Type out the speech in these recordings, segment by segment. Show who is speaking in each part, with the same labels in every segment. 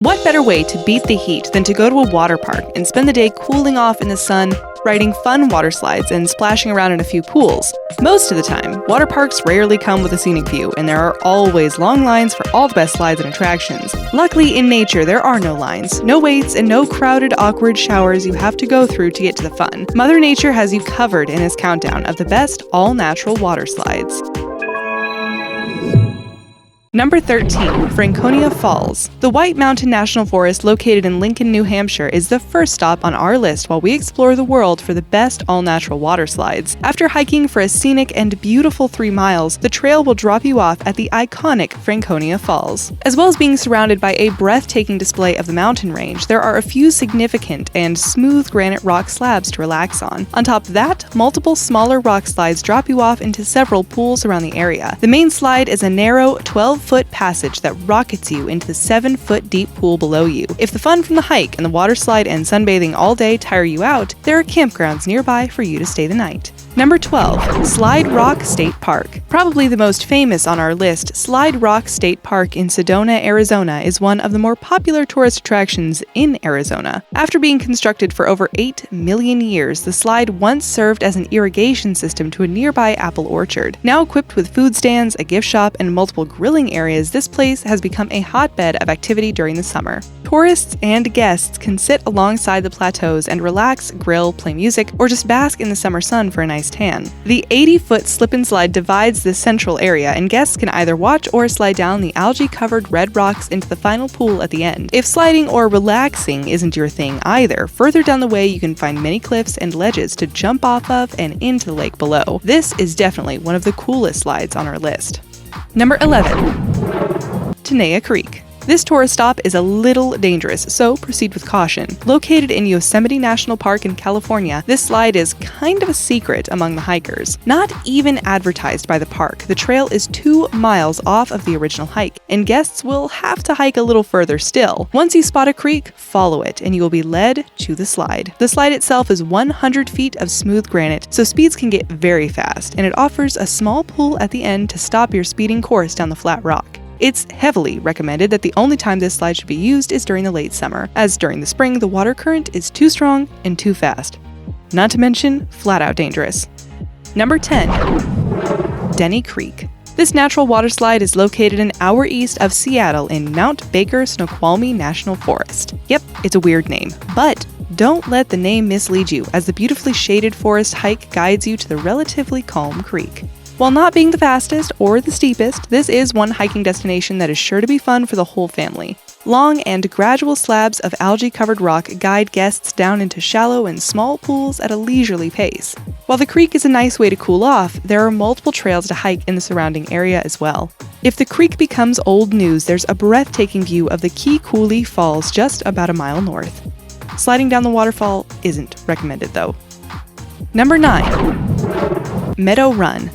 Speaker 1: What better way to beat the heat than to go to a water park and spend the day cooling off in the sun, riding fun water slides, and splashing around in a few pools? Most of the time, water parks rarely come with a scenic view, and there are always long lines for all the best slides and attractions. Luckily, in nature, there are no lines, no waits, and no crowded, awkward showers you have to go through to get to the fun. Mother Nature has you covered in this countdown of the best all-natural water slides. Number 13. Franconia Falls. The White Mountain National Forest, located in Lincoln, New Hampshire, is the first stop on our list while we explore the world for the best all-natural water slides. After hiking for a scenic and beautiful 3 miles, the trail will drop you off at the iconic Franconia Falls. As well as being surrounded by a breathtaking display of the mountain range, there are a few significant and smooth granite rock slabs to relax on. On top of that, multiple smaller rock slides drop you off into several pools around the area. The main slide is a narrow 12-foot passage that rockets you into the 7-foot deep pool below you. If the fun from the hike and the water slide and sunbathing all day tire you out, there are campgrounds nearby for you to stay the night. Number 12. Slide Rock State Park. Probably the most famous on our list, Slide Rock State Park in Sedona, Arizona is one of the more popular tourist attractions in Arizona. After being constructed for over 8 million years, the slide once served as an irrigation system to a nearby apple orchard. Now equipped with food stands, a gift shop, and multiple grilling areas, this place has become a hotbed of activity during the summer. Tourists and guests can sit alongside the plateaus and relax, grill, play music, or just bask in the summer sun for a nice tan. The 80-foot slip and slide divides the central area, and guests can either watch or slide down the algae-covered red rocks into the final pool at the end. If sliding or relaxing isn't your thing either, further down the way you can find many cliffs and ledges to jump off of and into the lake below. This is definitely one of the coolest slides on our list. Number 11. Tenaya Creek. This tourist stop is a little dangerous, so proceed with caution. Located in Yosemite National Park in California, this slide is kind of a secret among the hikers. Not even advertised by the park, the trail is 2 miles off of the original hike, and guests will have to hike a little further still. Once you spot a creek, follow it, and you will be led to the slide. The slide itself is 100 feet of smooth granite, so speeds can get very fast, and it offers a small pool at the end to stop your speeding course down the flat rock. It's heavily recommended that the only time this slide should be used is during the late summer, as during the spring the water current is too strong and too fast. Not to mention, flat out dangerous. Number 10. Denny Creek. This natural water slide is located an hour east of Seattle in Mount Baker-Snoqualmie National Forest. Yep, it's a weird name, but don't let the name mislead you, as the beautifully shaded forest hike guides you to the relatively calm creek. While not being the fastest or the steepest, this is one hiking destination that is sure to be fun for the whole family. Long and gradual slabs of algae-covered rock guide guests down into shallow and small pools at a leisurely pace. While the creek is a nice way to cool off, there are multiple trails to hike in the surrounding area as well. If the creek becomes old news, there's a breathtaking view of the Key Falls just about a mile north. Sliding down the waterfall isn't recommended though. Number 9. Meadow Run.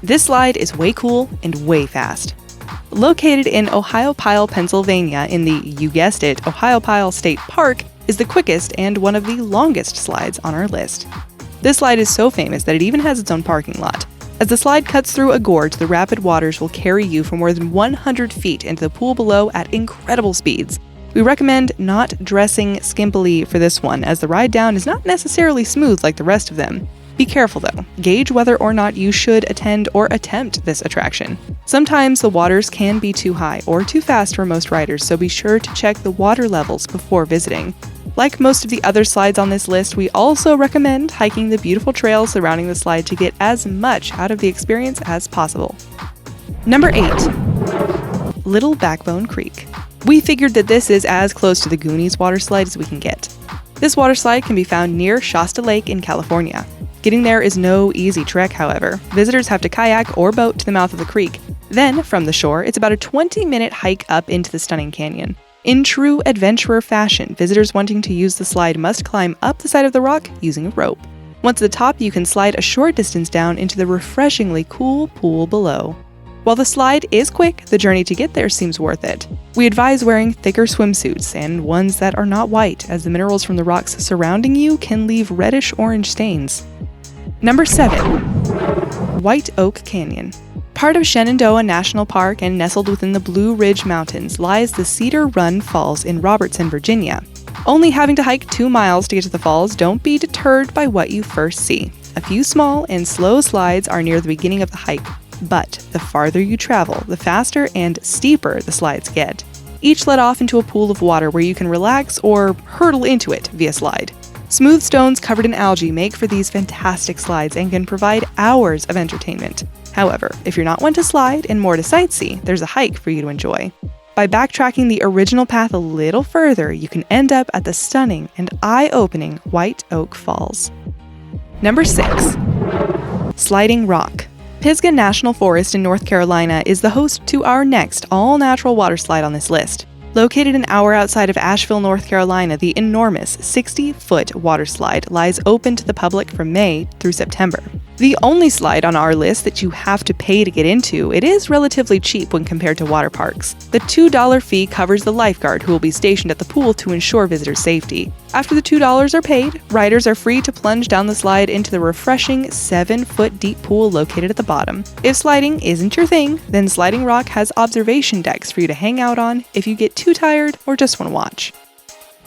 Speaker 1: This slide is way cool and way fast. Located in Ohiopyle, Pennsylvania, in the, you guessed it, Ohiopyle State Park, is the quickest and one of the longest slides on our list. This slide is so famous that it even has its own parking lot. As the slide cuts through a gorge, the rapid waters will carry you for more than 100 feet into the pool below at incredible speeds. We recommend not dressing skimpily for this one, as the ride down is not necessarily smooth like the rest of them. Be careful though. Gauge whether or not you should attend or attempt this attraction. Sometimes the waters can be too high or too fast for most riders, so be sure to check the water levels before visiting. Like most of the other slides on this list, we also recommend hiking the beautiful trails surrounding the slide to get as much out of the experience as possible. Number 8. Little Backbone Creek. We figured that this is as close to the Goonies water slide as we can get. This water slide can be found near Shasta Lake in California. Getting there is no easy trek, however. Visitors have to kayak or boat to the mouth of the creek. Then, from the shore, it's about a 20-minute hike up into the stunning canyon. In true adventurer fashion, visitors wanting to use the slide must climb up the side of the rock using a rope. Once at the top, you can slide a short distance down into the refreshingly cool pool below. While the slide is quick, the journey to get there seems worth it. We advise wearing thicker swimsuits and ones that are not white, as the minerals from the rocks surrounding you can leave reddish-orange stains. Number 7. White Oak Canyon. Part of Shenandoah National Park and nestled within the Blue Ridge Mountains lies the Cedar Run Falls in Robertson, Virginia. Only having to hike 2 miles to get to the falls, don't be deterred by what you first see. A few small and slow slides are near the beginning of the hike, but the farther you travel, the faster and steeper the slides get. Each let off into a pool of water where you can relax or hurtle into it via slide. Smooth stones covered in algae make for these fantastic slides and can provide hours of entertainment. However, if you're not one to slide and more to sightsee, there's a hike for you to enjoy. By backtracking the original path a little further, you can end up at the stunning and eye-opening White Oak Falls. Number 6. Sliding Rock. Pisgah National Forest in North Carolina is the host to our next all-natural water slide on this list. Located an hour outside of Asheville, North Carolina, the enormous 60-foot water slide lies open to the public from May through September. The only slide on our list that you have to pay to get into, it is relatively cheap when compared to water parks. The $2 fee covers the lifeguard who will be stationed at the pool to ensure visitors' safety. After the $2 are paid, riders are free to plunge down the slide into the refreshing 7-foot deep pool located at the bottom. If sliding isn't your thing, then Sliding Rock has observation decks for you to hang out on if you get too tired or just want to watch.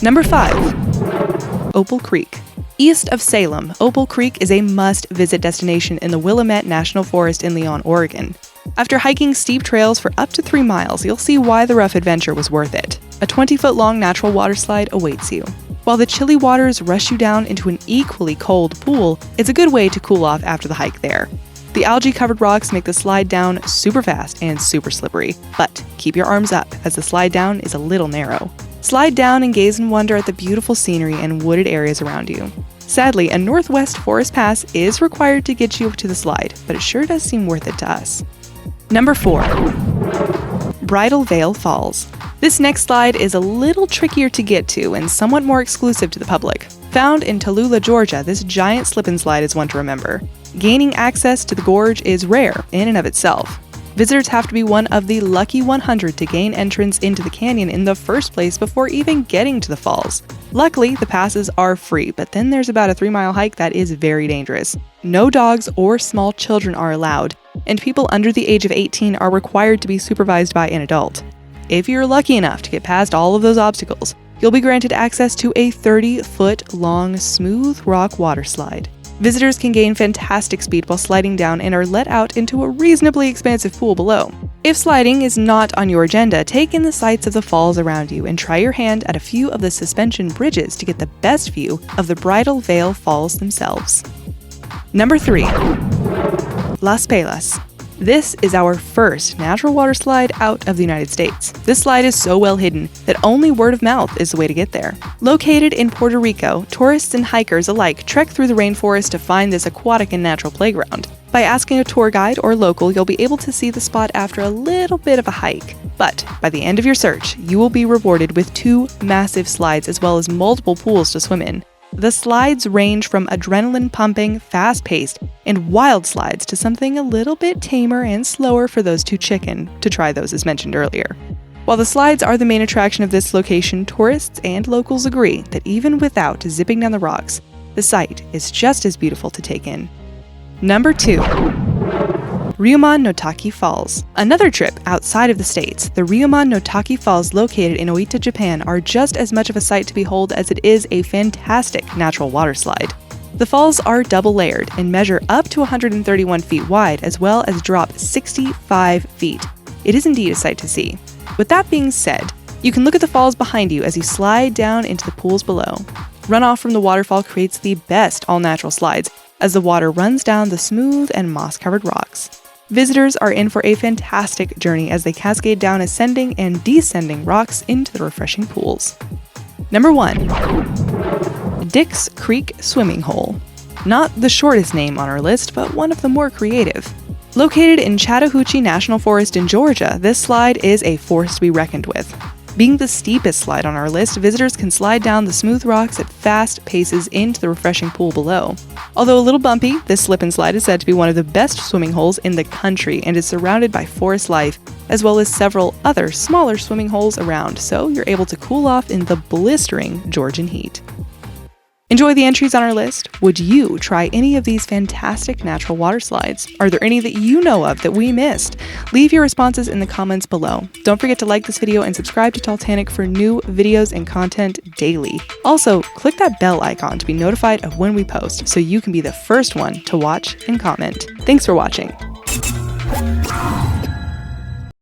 Speaker 1: Number 5. Opal Creek. East of Salem, Opal Creek is a must-visit destination in the Willamette National Forest in Leon, Oregon. After hiking steep trails for up to 3 miles, you'll see why the rough adventure was worth it. A 20-foot-long natural water slide awaits you. While the chilly waters rush you down into an equally cold pool, it's a good way to cool off after the hike there. The algae-covered rocks make the slide down super fast and super slippery, but keep your arms up as the slide down is a little narrow. Slide down and gaze in wonder at the beautiful scenery and wooded areas around you. Sadly, a Northwest Forest Pass is required to get you to the slide, but it sure does seem worth it to us. Number 4. Bridal Veil Falls. This next slide is a little trickier to get to and somewhat more exclusive to the public. Found in Tallulah, Georgia, this giant slip-and-slide is one to remember. Gaining access to the gorge is rare in and of itself. Visitors have to be one of the lucky 100 to gain entrance into the canyon in the first place before even getting to the falls. Luckily, the passes are free, but then there's about a 3-mile hike that is very dangerous. No dogs or small children are allowed, and people under the age of 18 are required to be supervised by an adult. If you're lucky enough to get past all of those obstacles, you'll be granted access to a 30-foot-long smooth rock water slide. Visitors can gain fantastic speed while sliding down and are let out into a reasonably expansive pool below. If sliding is not on your agenda, take in the sights of the falls around you and try your hand at a few of the suspension bridges to get the best view of the Bridal Veil Falls themselves. Number 3. Las Paleis. This is our first natural water slide out of the United States. This slide is so well hidden that only word of mouth is the way to get there. Located in Puerto Rico, tourists and hikers alike trek through the rainforest to find this aquatic and natural playground. By asking a tour guide or local, you'll be able to see the spot after a little bit of a hike. But by the end of your search, you will be rewarded with 2 massive slides as well as multiple pools to swim in. The slides range from adrenaline-pumping, fast-paced, and wild slides to something a little bit tamer and slower for those too chicken to try those as mentioned earlier. While the slides are the main attraction of this location, tourists and locals agree that even without zipping down the rocks, the sight is just as beautiful to take in. Number 2. Ryuman no Taki Falls. Another trip outside of the States, the Ryuman no Taki Falls located in Oita, Japan are just as much of a sight to behold as it is a fantastic natural water slide. The falls are double layered and measure up to 131 feet wide as well as drop 65 feet. It is indeed a sight to see. With that being said, you can look at the falls behind you as you slide down into the pools below. Runoff from the waterfall creates the best all-natural slides as the water runs down the smooth and moss-covered rocks. Visitors are in for a fantastic journey as they cascade down ascending and descending rocks into the refreshing pools. Number 1. Dick's Creek Swimming Hole. Not the shortest name on our list, but one of the more creative. Located in Chattahoochee National Forest in Georgia, this slide is a force to be reckoned with. Being the steepest slide on our list, visitors can slide down the smooth rocks at fast paces into the refreshing pool below. Although a little bumpy, this slip and slide is said to be one of the best swimming holes in the country and is surrounded by forest life, as well as several other smaller swimming holes around, so you're able to cool off in the blistering Georgian heat. Enjoy the entries on our list? Would you try any of these fantastic natural water slides? Are there any that you know of that we missed? Leave your responses in the comments below. Don't forget to like this video and subscribe to Titanic for new videos and content daily. Also, click that bell icon to be notified of when we post so you can be the first one to watch and comment. Thanks for watching.